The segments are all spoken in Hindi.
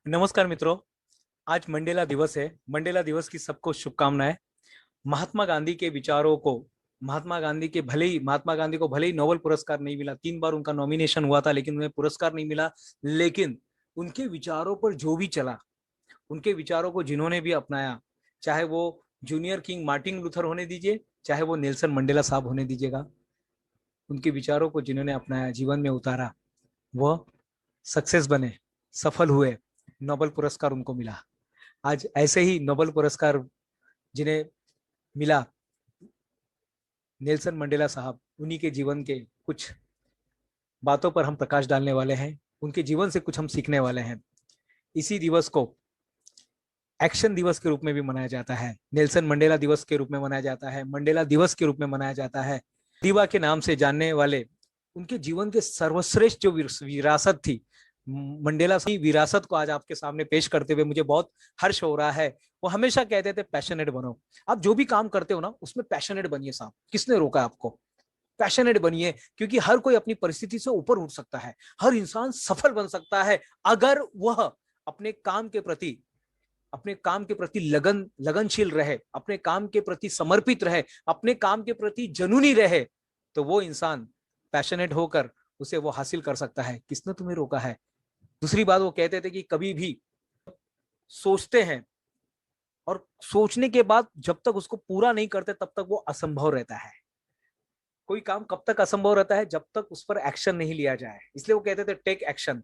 नमस्कार मित्रों। आज मंडेला दिवस है। मंडेला दिवस की सबको शुभकामनाएं। महात्मा गांधी के विचारों को महात्मा गांधी को भले ही नोबेल पुरस्कार नहीं मिला, 3 बार उनका नॉमिनेशन हुआ था लेकिन उन्हें पुरस्कार नहीं मिला। लेकिन उनके विचारों पर जो भी चला, उनके विचारों को जिन्होंने भी अपनाया, चाहे वो जूनियर किंग मार्टिन लूथर होने दीजिए, चाहे वो नेल्सन मंडेला साहब होने दीजिएगा, उनके विचारों को जिन्होंने अपनाया, जीवन में उतारा, वह सक्सेस बने, सफल हुए, नोबेल पुरस्कार उनको मिला। आज ऐसे ही नोबेल पुरस्कार जिन्हें मिला, नेल्सन मंडेला साहब, उन्हीं के जीवन के कुछ बातों पर हम प्रकाश डालने वाले हैं। उनके जीवन से कुछ हम सीखने वाले हैं। इसी दिवस को एक्शन दिवस के रूप में भी मनाया जाता है, नेल्सन मंडेला दिवस के रूप में मनाया जाता है, मंडेला दिवस के रूप में मनाया जाता है। दीवा के नाम से जानने वाले उनके जीवन के सर्वश्रेष्ठ जो विरासत थी, मंडेला की विरासत को आज आपके सामने पेश करते हुए मुझे बहुत हर्ष हो रहा है। वो हमेशा कहते थे पैशनेट बनो। आप जो भी काम करते हो ना, उसमें पैशनेट बनिए साहब। किसने रोका आपको? पैशनेट बनिए, क्योंकि हर कोई अपनी परिस्थिति से ऊपर उठ सकता है। हर इंसान सफल बन सकता है अगर वह अपने काम के प्रति लगनशील रहे, अपने काम के प्रति समर्पित रहे, अपने काम के प्रति जुनूनी रहे, तो वो इंसान पैशनेट होकर उसे वो हासिल कर सकता है। किसने तुम्हें रोका है? दूसरी बात, वो कहते थे कि कभी भी सोचते हैं और सोचने के बाद जब तक उसको पूरा नहीं करते तब तक वो असंभव रहता है। कोई काम कब तक असंभव रहता है? जब तक उस पर एक्शन नहीं लिया जाए। इसलिए वो कहते थे टेक एक्शन।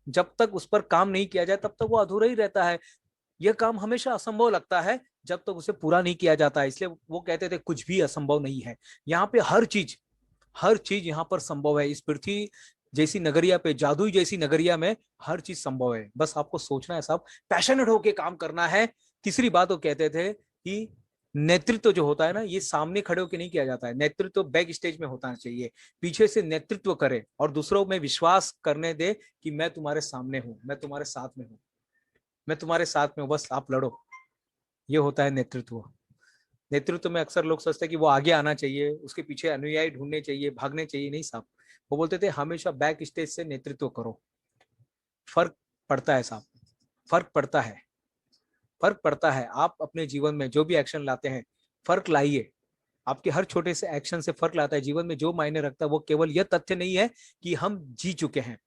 जब तक उस पर काम नहीं किया जाए तब तक वो अधूरा ही रहता है। यह काम हमेशा असंभव लगता है जब तक उसे पूरा नहीं किया जाता है। इसलिए वो कहते थे कुछ भी असंभव नहीं है। यहाँ पे हर चीज यहाँ पर संभव है। इस पृथ्वी जैसी नगरिया पे, जादुई जैसी नगरिया में हर चीज संभव है। बस आपको सोचना है साहब, पैशनेट होके काम करना है। तीसरी बात वो कहते थे कि नेतृत्व जो होता है ना, ये सामने खड़े होकर नहीं किया जाता है। नेतृत्व बैक स्टेज में होता चाहिए। पीछे से नेतृत्व करे और दूसरों में विश्वास करने दे कि मैं तुम्हारे सामने हूं, मैं तुम्हारे साथ में हूं, मैं तुम्हारे साथ में हूं, बस आप लड़ो। ये होता है नेतृत्व। नेतृत्व में अक्सर लोग सोचते हैं कि वो आगे आना चाहिए, उसके पीछे अनुयायी ढूंढने चाहिए, भागने चाहिए। नहीं साहब, वो बोलते थे हमेशा बैक स्टेज से नेतृत्व करो। फर्क पड़ता है साहब, फर्क पड़ता है, फर्क पड़ता है। आप अपने जीवन में जो भी एक्शन लाते हैं, फर्क लाइए। आपके हर छोटे से एक्शन से फर्क लाता है। जीवन में जो मायने रखता है वो केवल यह तथ्य नहीं है कि हम जी चुके हैं।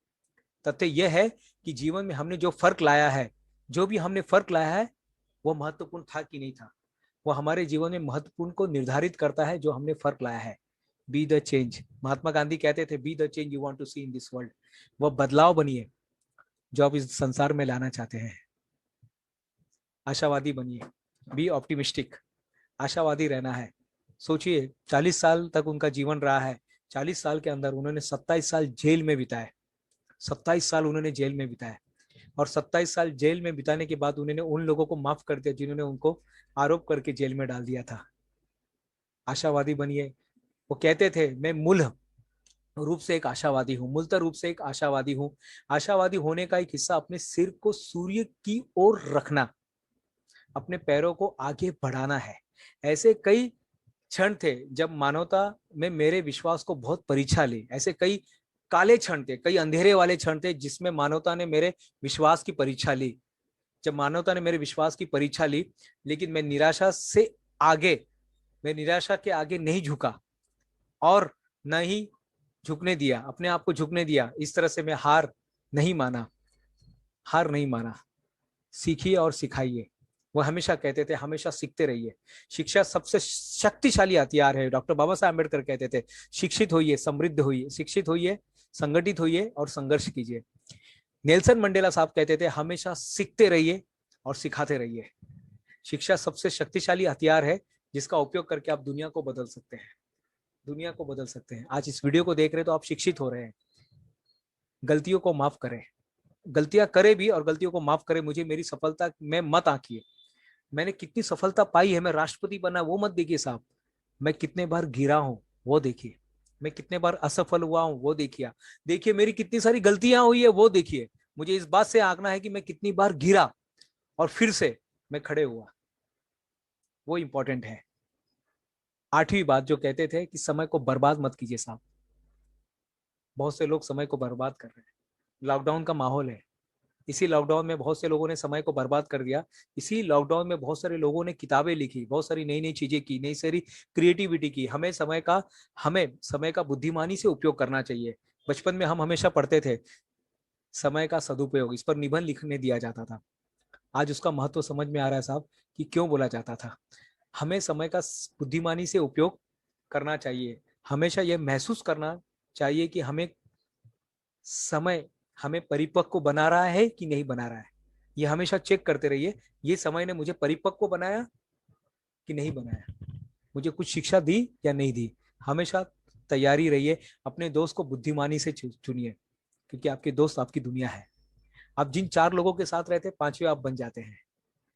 तथ्य यह है कि जीवन में हमने जो फर्क लाया है, जो भी हमने फर्क लाया है, वो महत्वपूर्ण था कि नहीं था। वो हमारे जीवन में महत्वपूर्ण को निर्धारित करता है जो हमने फर्क लाया है। Be the change. Mahatma Gandhi कहते थे be the change you want to see in this world. वो बदलाव बनिए जो आप इस संसार में लाना चाहते हैं। आशावादी बनिए, बी ऑप्टिमिस्टिक। आशावादी रहना है। सोचिए 40 साल तक उनका जीवन रहा है। 40 साल के अंदर उन्होंने 27 साल जेल में बिताए। 27 साल उन्होंने जेल में बिताए। और 27 साल जेल में बिताने के बाद उन्होंने उन लोगों को माफ कर दिया जिन्होंने उनको आरोप करके जेल में डाल दिया था। आशावादी बनिए। वो कहते थे मैं मूल रूप से एक आशावादी हूँ, मूलतः रूप से एक आशावादी हूँ। आशावादी होने का एक हिस्सा अपने सिर को सूर्य की ओर रखना, अपने पैरों को आगे बढ़ाना है। ऐसे कई क्षण थे जब मानवता में मेरे विश्वास को बहुत परीक्षा ली। ऐसे कई काले क्षण थे, कई अंधेरे वाले क्षण थे जिसमें मानवता ने मेरे विश्वास की परीक्षा ली। जब मानवता ने मेरे विश्वास की परीक्षा ली, लेकिन मैं निराशा के आगे नहीं झुका और न ही झुकने दिया, अपने आप को झुकने दिया। इस तरह से मैं हार नहीं माना। सीखिए और सिखाइए। वो हमेशा कहते थे हमेशा सीखते रहिए। शिक्षा सबसे शक्तिशाली हथियार है। डॉक्टर बाबा साहब अम्बेडकर कहते थे शिक्षित होइए, समृद्ध होइए, शिक्षित होइए, संगठित होइए और संघर्ष कीजिए। नेल्सन मंडेला साहब कहते थे हमेशा सीखते रहिए और सिखाते रहिए। शिक्षा सबसे शक्तिशाली हथियार है जिसका उपयोग करके आप दुनिया को बदल सकते हैं। दुनिया को बदल सकते हैं। आज इस वीडियो को देख रहे हैं तो आप शिक्षित हो रहे हैं। गलतियों को माफ करें, गलतियां करें भी और गलतियों को माफ करें। मुझे मेरी सफलता में मत आंकिए। मैंने कितनी सफलता पाई है, मैं राष्ट्रपति बना वो मत देखिए साहब। मैं कितने बार गिरा हूं वो देखिए। मैं कितने बार असफल हुआ हूं वो देखिए। देखिए मेरी कितनी सारी गलतियां हुई है वो देखिए। मुझे इस बात से आंकना है कि मैं कितनी बार गिरा और फिर से मैं खड़े हुआ। वो इंपॉर्टेंट है। आठवीं बात जो कहते थे कि समय को बर्बाद मत कीजिए साहब। बहुत से लोग समय को बर्बाद कर रहे हैं। लॉकडाउन का माहौल है, इसी लॉकडाउन में बहुत से लोगों ने समय को बर्बाद कर दिया। इसी लॉकडाउन में बहुत सारे लोगों ने किताबें लिखी, बहुत सारी नई नई चीजें की, नई सारी क्रिएटिविटी की। हमें समय का बुद्धिमानी से उपयोग करना चाहिए। बचपन में हम हमेशा पढ़ते थे समय का सदुपयोग, इस पर निबंध लिखने दिया जाता था। आज उसका महत्व समझ में आ रहा है साहब कि क्यों बोला जाता था। हमें समय का बुद्धिमानी से उपयोग करना चाहिए। हमेशा यह महसूस करना चाहिए कि समय हमें परिपक्व बना रहा है कि नहीं बना रहा है। ये हमेशा चेक करते रहिए, ये समय ने मुझे परिपक्व बनाया कि नहीं बनाया, मुझे कुछ शिक्षा दी या नहीं दी। हमेशा तैयारी रहिए। अपने दोस्त को बुद्धिमानी से चुनिए, क्योंकि आपके दोस्त आपकी दुनिया है। आप जिन 4 लोगों के साथ रहते हैं, 5वें आप बन जाते हैं।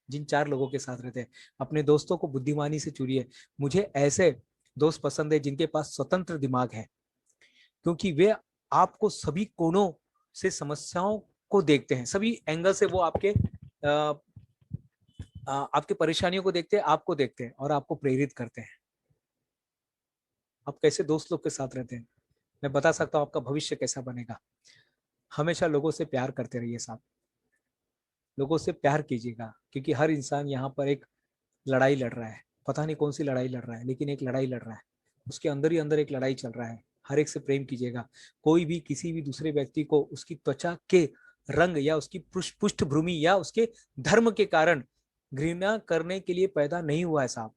जिन 4 लोगों के साथ रहते हैं, अपने दोस्तों को बुद्धिमानी से चुनिए। मुझे ऐसे दोस्त पसंद है जिनके पास स्वतंत्र दिमाग है, क्योंकि वे आपको सभी कोणों से समस्याओं को देखते हैं, सभी एंगल से वो आपके परेशानियों को देखते हैं, आपको देखते हैं और आपको प्रेरित करते हैं। आप कैसे दोस्त लोग के साथ रहते हैं, मैं बता सकता हूं आपका भविष्य कैसा बनेगा। हमेशा लोगों से प्यार करते रहिए साहब, लोगों से प्यार कीजिएगा, क्योंकि हर इंसान यहाँ पर एक लड़ाई लड़ रहा है। पता नहीं कौन सी लड़ाई लड़ रहा है, लेकिन एक लड़ाई लड़ रहा है। उसके अंदर ही अंदर एक लड़ाई चल रहा है। हर एक से प्रेम कीजिएगा। कोई भी किसी भी दूसरे व्यक्ति को उसकी त्वचा के रंग या उसकी पृष्ठभूमि या उसके धर्म के कारण घृणा करने के लिए पैदा नहीं हुआ है साहब।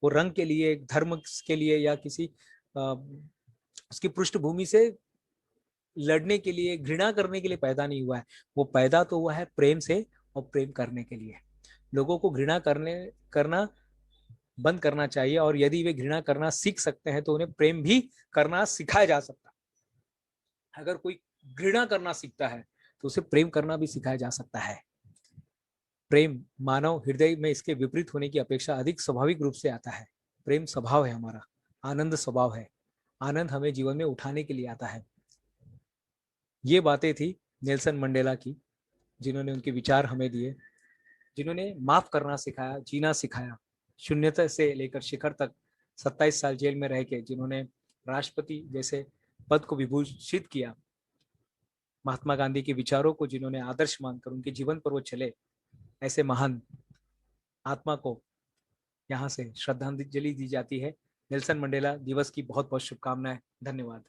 वो रंग के लिए, धर्म के लिए या किसी उसकी पृष्ठभूमि से लड़ने के लिए, घृणा करने के लिए पैदा नहीं हुआ है। वो पैदा तो हुआ है प्रेम से और प्रेम करने के लिए। लोगों को घृणा करना बंद करना चाहिए, और यदि वे घृणा करना सीख सकते हैं तो उन्हें प्रेम भी करना सिखाया जा सकता है। अगर कोई घृणा करना सीखता है तो उसे प्रेम करना भी सिखाया जा सकता है। प्रेम मानव हृदय में इसके विपरीत होने की अपेक्षा अधिक स्वाभाविक रूप से आता है। प्रेम स्वभाव है हमारा, आनंद स्वभाव है। आनंद हमें जीवन में उठाने के लिए आता है। ये बातें थी नेल्सन मंडेला की, जिन्होंने उनके विचार हमें दिए, जिन्होंने माफ करना सिखाया, जीना सिखाया, शून्यता से लेकर शिखर तक 27 साल जेल में रह के जिन्होंने राष्ट्रपति जैसे पद को विभूषित किया। महात्मा गांधी के विचारों को जिन्होंने आदर्श मानकर उनके जीवन पर वो चले, ऐसे महान आत्मा को यहाँ से श्रद्धांजलि दी जाती है। नेल्सन मंडेला दिवस की बहुत बहुत शुभकामनाएं। धन्यवाद।